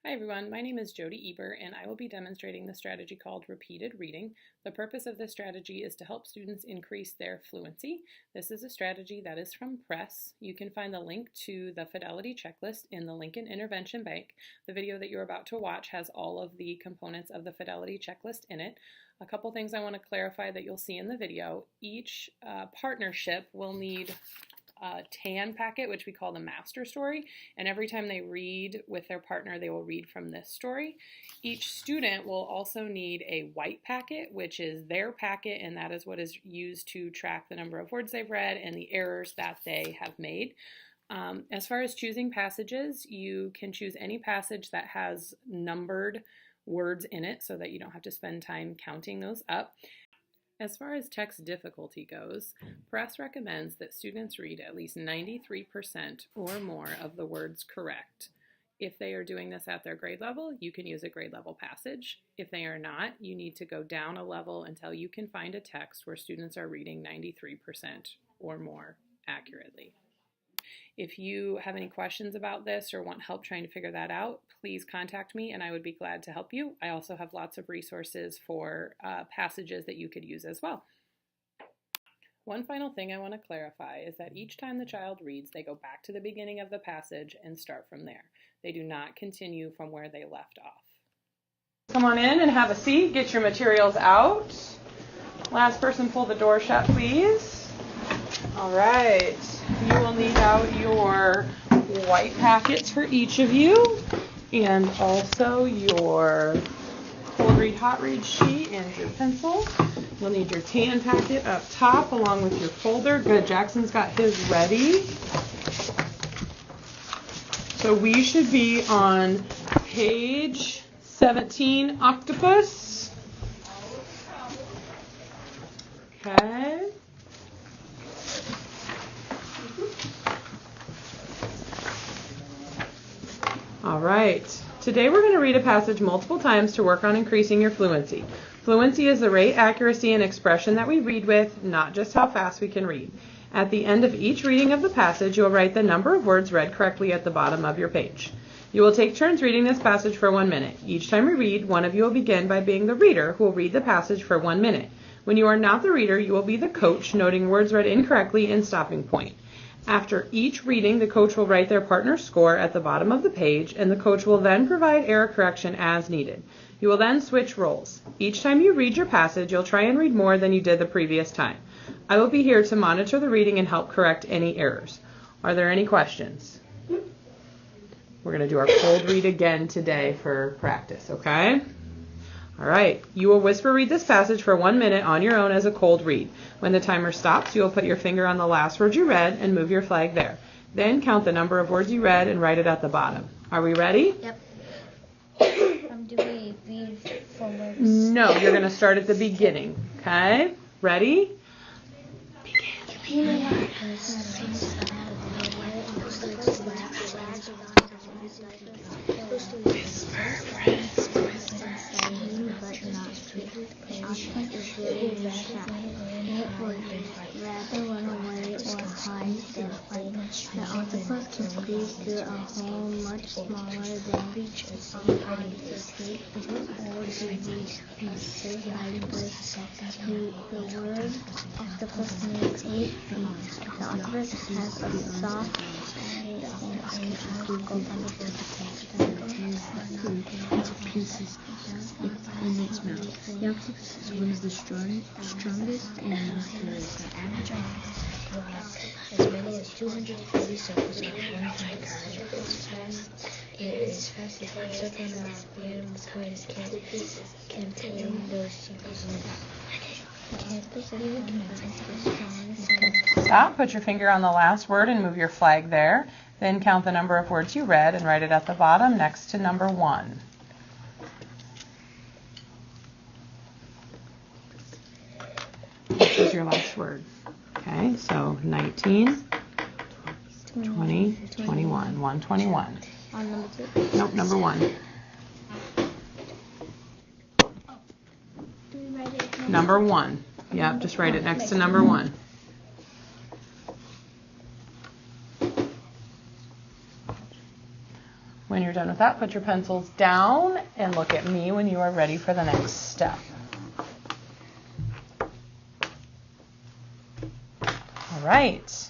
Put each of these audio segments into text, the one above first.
Hi everyone, my name is Jody Eber and I will be demonstrating the strategy called repeated reading. The purpose of this strategy is to help students increase their fluency. This is a strategy that is from Press. You can find the link to the Fidelity Checklist in the Lincoln Intervention Bank. The video that you're about to watch has all of the components of the Fidelity Checklist in it. A couple things I want to clarify that you'll see in the video. Each partnership will need a TAN packet, which we call the master story, and every time they read with their partner, they will read from this story. Each student will also need a white packet, which is their packet, and that is what is used to track the number of words they've read and the errors that they have made. As far as choosing passages, you can choose any passage that has numbered words in it so that you don't have to spend time counting those up. As far as text difficulty goes, Press recommends that students read at least 93% or more of the words correct. If they are doing this at their grade level, you can use a grade level passage. If they are not, you need to go down a level until you can find a text where students are reading 93% or more accurately. If you have any questions about this or want help trying to figure that out, please contact me and I would be glad to help you. I also have lots of resources for passages that you could use as well. One final thing I want to clarify is that each time the child reads, they go back to the beginning of the passage and start from there. They do not continue from where they left off. Come on in and have a seat. Get your materials out. Last person, pull the door shut, please. All right. You will need out your white packets for each of you and also your cold read, hot read sheet and your pencil. You'll need your TAN packet up top along with your folder. Good, Jackson's got his ready. So we should be on page 17, Octopus. Okay. All right, today we're going to read a passage multiple times to work on increasing your fluency. Fluency is the rate, accuracy, and expression that we read with, not just how fast we can read. At the end of each reading of the passage, you'll write the number of words read correctly at the bottom of your page. You will take turns reading this passage for 1 minute. Each time we read, one of you will begin by being the reader who will read the passage for 1 minute. When you are not the reader, you will be the coach, noting words read incorrectly and stopping point. After each reading, the coach will write their partner's score at the bottom of the page, and the coach will then provide error correction as needed. You will then switch roles. Each time you read your passage, you'll try and read more than you did the previous time. I will be here to monitor the reading and help correct any errors. Are there any questions? We're going to do our cold read again today for practice, okay? All right, you will whisper read this passage for 1 minute on your own as a cold read. When the timer stops, you will put your finger on the last word you read and move your flag there. Then count the number of words you read and write it at the bottom. Are we ready? Yep. Do we read forwards? No, you're going to start at the beginning, okay? Ready? Begin. Rather run away or hide than fight. The octopus can squeeze through a hole much smaller than the sea. It or the pieces hiding place. The word octopus means 8 feet. The octopus has a soft pieces in its mouth. The octopus is one of the strongest and most furious. The average octopus has as many as 240 circles on one finger. It is fast as a circle and the animal's hardest can tame those circles in. Stop, put your finger on the last word and move your flag there. Then count the number of words you read and write it at the bottom next to number 1. Which is your last word? Okay, so 19, 20, 21, 121. On number 2? Nope, number 1. Do we write it? Number 1. Yep, just write it next to number 1. When you're you're done with that, put your pencils down and look at me when you are ready for the next step. All right.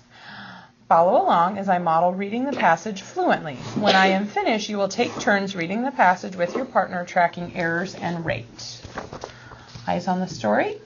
Follow along as I model reading the passage fluently. When I am finished, you will take turns reading the passage with your partner, tracking errors and rate. Eyes on the story.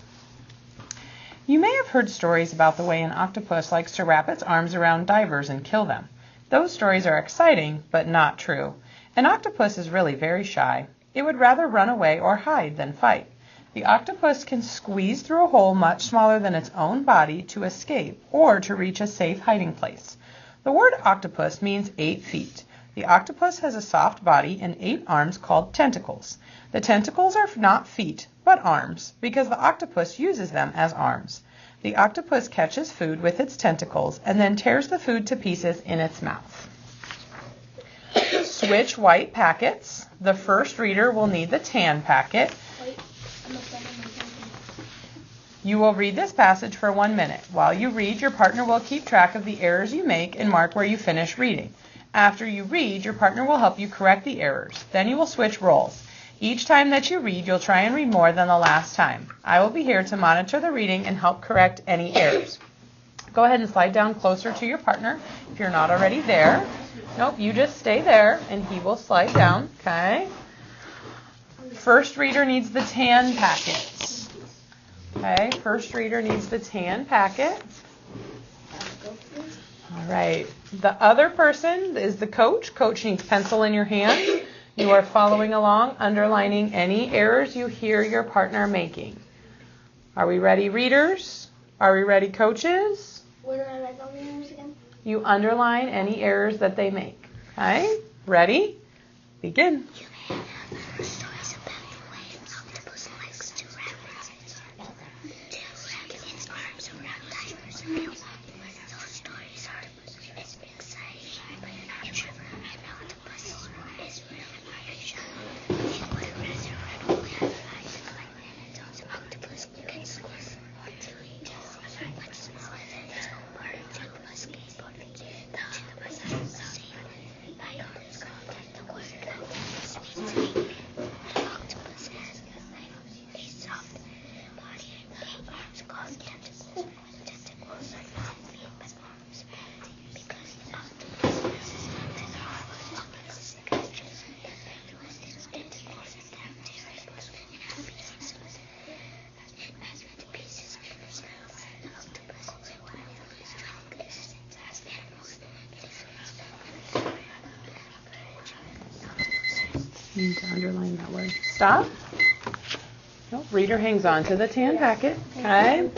You may have heard stories about the way an octopus likes to wrap its arms around divers and kill them. Those stories are exciting, but not true. An octopus is really very shy. It would rather run away or hide than fight. The octopus can squeeze through a hole much smaller than its own body to escape or to reach a safe hiding place. The word octopus means 8 feet. The octopus has a soft body and 8 arms called tentacles. The tentacles are not feet, but arms, because the octopus uses them as arms. The octopus catches food with its tentacles and then tears the food to pieces in its mouth. Switch white packets. The first reader will need the tan packet. You will read this passage for 1 minute. While you read, your partner will keep track of the errors you make and mark where you finish reading. After you read, your partner will help you correct the errors. Then you will switch roles. Each time that you read, you'll try and read more than the last time. I will be here to monitor the reading and help correct any errors. Go ahead and slide down closer to your partner if you're not already there. Nope, you just stay there and he will slide down, okay? First reader needs the tan packet. Okay, first reader needs the tan packet. All right, the other person is the coach. Coach needs pencil in your hand. You are following along, underlining any errors you hear your partner making. Are we ready, readers? Are we ready, coaches? Where do I write all the errors again? You underline any errors that they make. Okay, ready? Begin. Stories about the way an octopus likes to wrap its arms around divers and kill them. Those stories are exciting, but an octopus is really very shy. It would rather run away and hide. Those octopus can squeeze to eat much smaller than its own body to escape or reach. The octopus has the same bite on its called the word. This means the octopus has a soft body and 8 arms called tentacles. Tentacles are not feet but arms, because the octopus has catches with its tentacles and then tears into pieces in its mouth. The octopus is one of the strongest animals in the You need to underline that word. Stop. Nope, reader hangs on to the tan packet. Okay.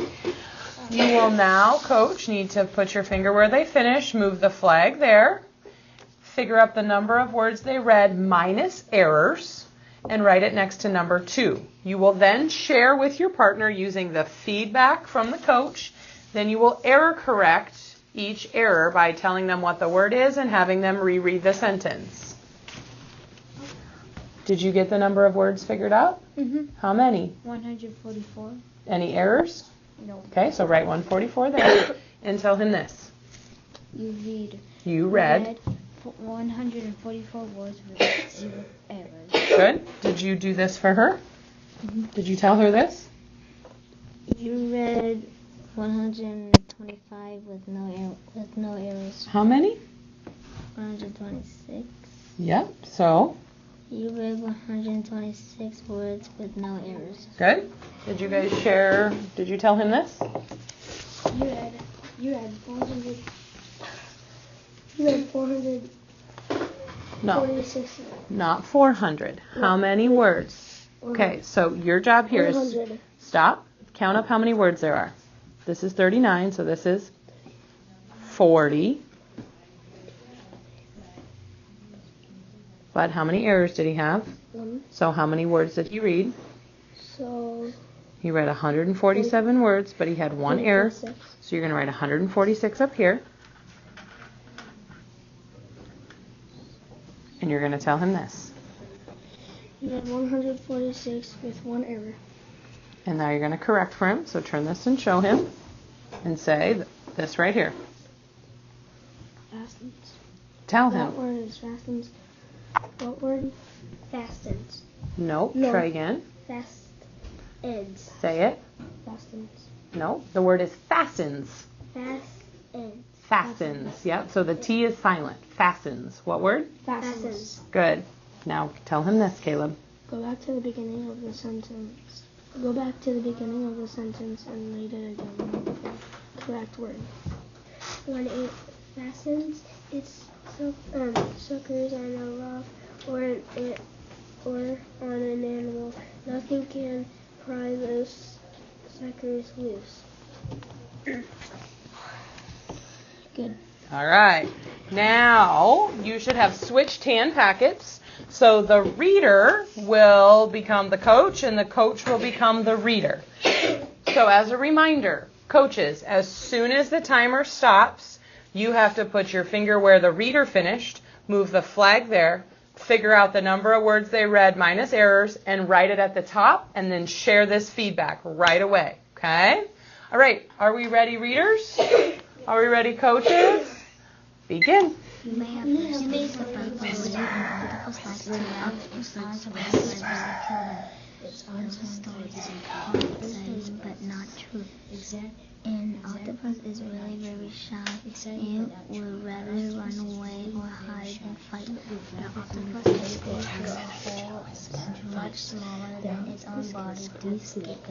You will now, coach, need to put your finger where they finish. Move the flag there. Figure up the number of words they read minus errors and write it next to number 2. You will then share with your partner using the feedback from the coach. Then you will error correct each error by telling them what the word is and having them reread the sentence. Did you get the number of words figured out? Mm-hmm. How many? 144. Any errors? No. Okay, so write 144 there and tell him this. You read 144 words with 0 errors. Good. Did you do this for her? Mm-hmm. Did you tell her this? You read 125 with no errors. How many? 126. Yep. So, You read 126 words with no errors. good. Did you guys share? Did you tell him this? You read 400. You read 446. No, not 400. How many words? Okay, so your job here is 100. stop. Count up how many words there are. This is 39, so this is 40. But how many errors did he have? 1. So how many words did he read? So He read 147 words, but he had 1 error. 146. So you're going to write 146 up here. And you're going to tell him this. You read 146 with 1 error. And now you're going to correct for him. So turn this and show him. And say this right here. Fastens. Tell That him. word is fastens. What word? Fastens. Nope. No. Try again. Fastens. Say it. Fastens. No. The word is fastens. Fastens. Fastens. Yep. So the T is silent. Fastens. What word? Fastens. Good. Now tell him this, Caleb. Go back to the beginning of the sentence. Go back to the beginning of the sentence and read it again with the correct word. When it fastens its suckers on a rock or on an animal, nothing can pry those suckers loose. Good. All right. Now you should have switched hand packets. So the reader will become the coach and the coach will become the reader. So as a reminder, coaches, as soon as the timer stops, you have to put your finger where the reader finished, move the flag there, figure out the number of words they read minus errors, and write it at the top, and then share this feedback right away. Okay? All right. Are we ready, readers? Are we ready, coaches? Begin. You may have space above the lid and multiple slides to It's also stories exciting but not true. An octopus is really very shy. It would rather run away or hide than fight. The octopus is big with a hole much smaller than its own body to escape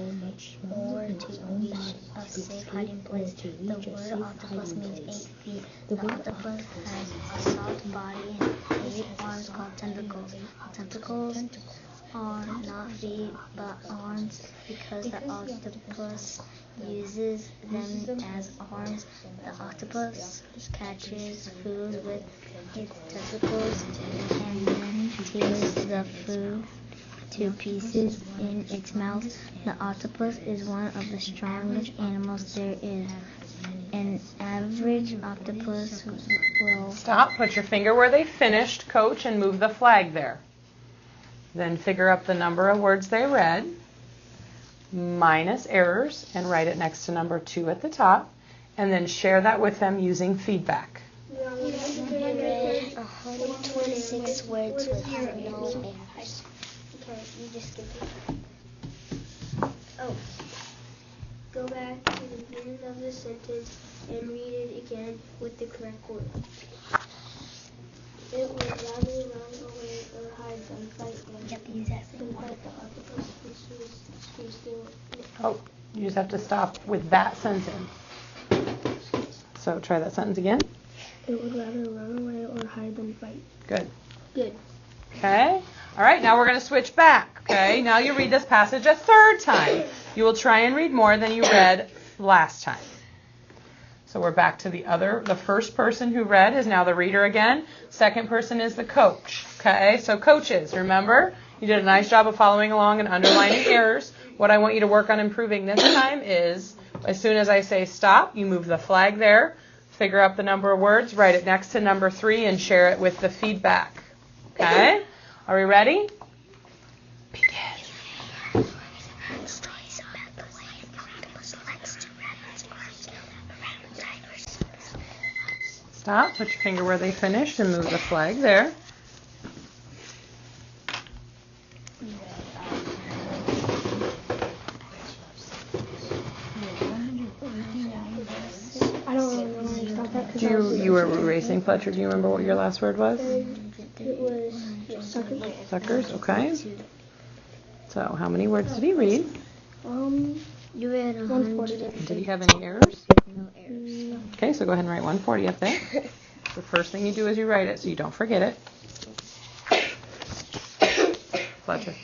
or to reach a safe hiding place. The word octopus means 8 feet. The octopus has a soft body and 8 arms called tentacles. Tentacles are not feet but arms because the octopus uses them as arms. The octopus catches food with its tentacles and then tears the food to pieces in its mouth. The octopus is one of the strongest animals there is. An average octopus will... Stop. Put your finger where they finished, coach, and move the flag there. Then figure up the number of words they read, minus errors, and write it next to number 2 at the top, and then share that with them using feedback. You read 126 words with no errors. Okay, you just skipped it. Oh. Go back to the beginning of the sentence and read it again with the correct word. It would rather run away or hide than fight them. Yep, exactly. Than fight the octopus, which was still... Oh, you just have to stop with that sentence. So try that sentence again. It would rather run away or hide than fight. Good. Good. Okay. All right, now we're going to switch back. Okay, now you read this passage a third time. You will try and read more than you read last time. So we're back to the first person who read is now the reader again. Second person is the coach. Okay, so coaches, remember, you did a nice job of following along and underlining errors. What I want you to work on improving this time is, as soon as I say stop, you move the flag there, figure out the number of words, write it next to number 3, and share it with the feedback. Okay? Are we ready? Begin. Stop, put your finger where they finished, and move the flag there. I don't really know why you got that. You were erasing, Fletcher. Do you remember what your last word was? It was suckers. Suckers, okay. So, how many words did he read? You read 140. Did he have any errors? No errors. No. Okay, so go ahead and write 140 up there. The first thing you do is you write it so you don't forget it. Fletcher.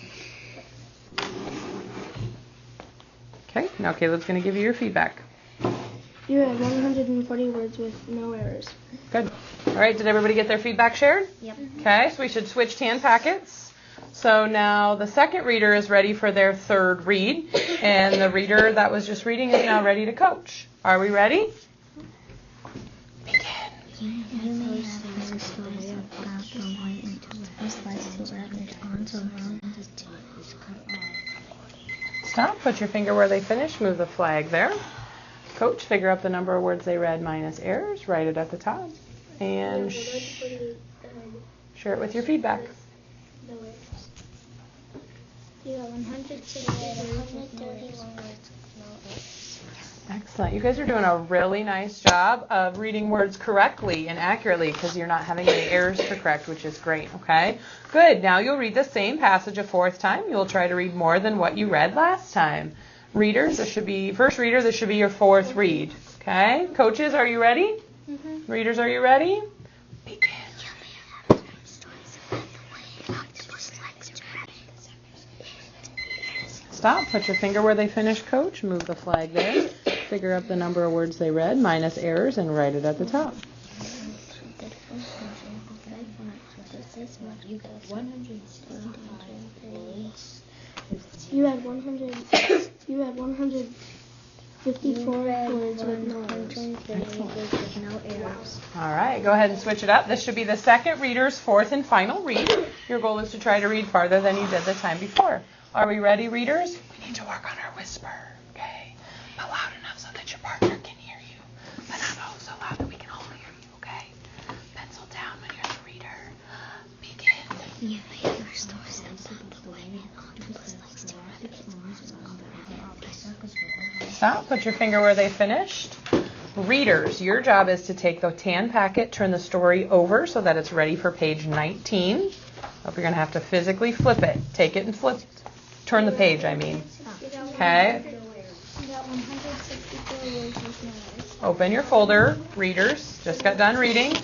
Okay, now Caleb's going to give you your feedback. You had 140 words with no errors. Good. All right, did everybody get their feedback shared? Yep. Okay, so we should switch hand packets. So now the second reader is ready for their third read, and the reader that was just reading is now ready to coach. Are we ready? Begin. You may have heard stories about the white and two slides to wrap its arms around the two. Stop. Put your finger where they finish. Move the flag there. Coach, figure out the number of words they read minus errors. Write it at the top. And Share it with your feedback. The words. You got 131 words. No errors. Excellent. You guys are doing a really nice job of reading words correctly and accurately because you're not having any errors to correct, which is great, okay? Good. Now you'll read the same passage a fourth time. You'll try to read more than what you read last time. Readers, this should be, first reader, this should be your fourth read, okay? Coaches, are you ready? Mm-hmm. Readers, are you ready? Begin. Stop. Put your finger where they finish, Coach. Move the flag there. Figure out the number of words they read, minus errors, and write it at the top. You had 154 words with no errors. All right, go ahead and switch it up. This should be the second reader's fourth and final read. Your goal is to try to read farther than you did the time before. Are we ready, readers? We need to work on our whisper, okay? But loud enough so that your partner can hear you, but not oh so loud that we can all hear you, okay? Pencil down when you're the reader. Begin. Stop. Put your finger where they finished. Readers, your job is to take the tan packet, turn the story over so that it's ready for page 19. Hope you're going to have to physically flip it. Take it and flip. Turn the page, I mean. Okay. You got 164 words with no errors. Open your folder, readers. Just got done reading.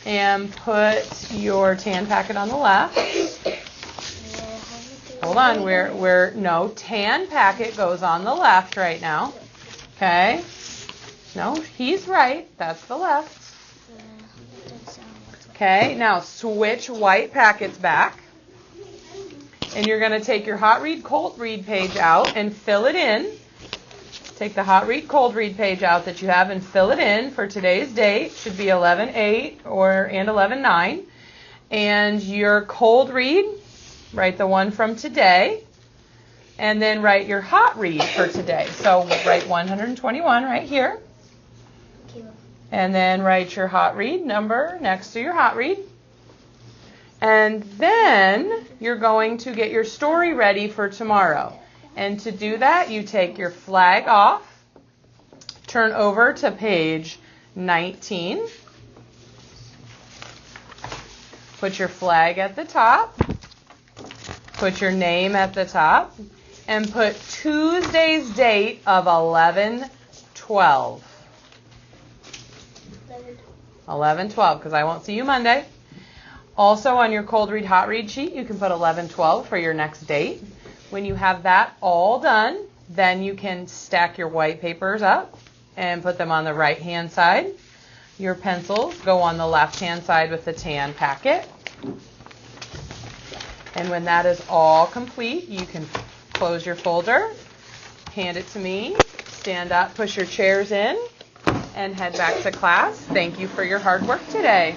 And put your tan packet on the left. Hold on, no, tan packet goes on the left right now. Okay. No, he's right. That's the left. Okay, now switch white packets back. And you're going to take your hot read, cold read page out and fill it in. Take the hot read, cold read page out that you have and fill it in for today's date. Should be 11/8 and 11/9. And your cold read, write the one from today. And then write your hot read for today. So write 121 right here. And then write your hot read number next to your hot read. And then you're going to get your story ready for tomorrow. And to do that, you take your flag off, turn over to page 19, put your flag at the top, put your name at the top, and put Tuesday's date of 11/12. 11/12, because I won't see you Monday. Also on your cold read, hot read sheet, you can put 11/12 for your next date. When you have that all done, then you can stack your white papers up and put them on the right-hand side. Your pencils go on the left-hand side with the tan packet. And when that is all complete, you can close your folder, hand it to me, stand up, push your chairs in, and head back to class. Thank you for your hard work today.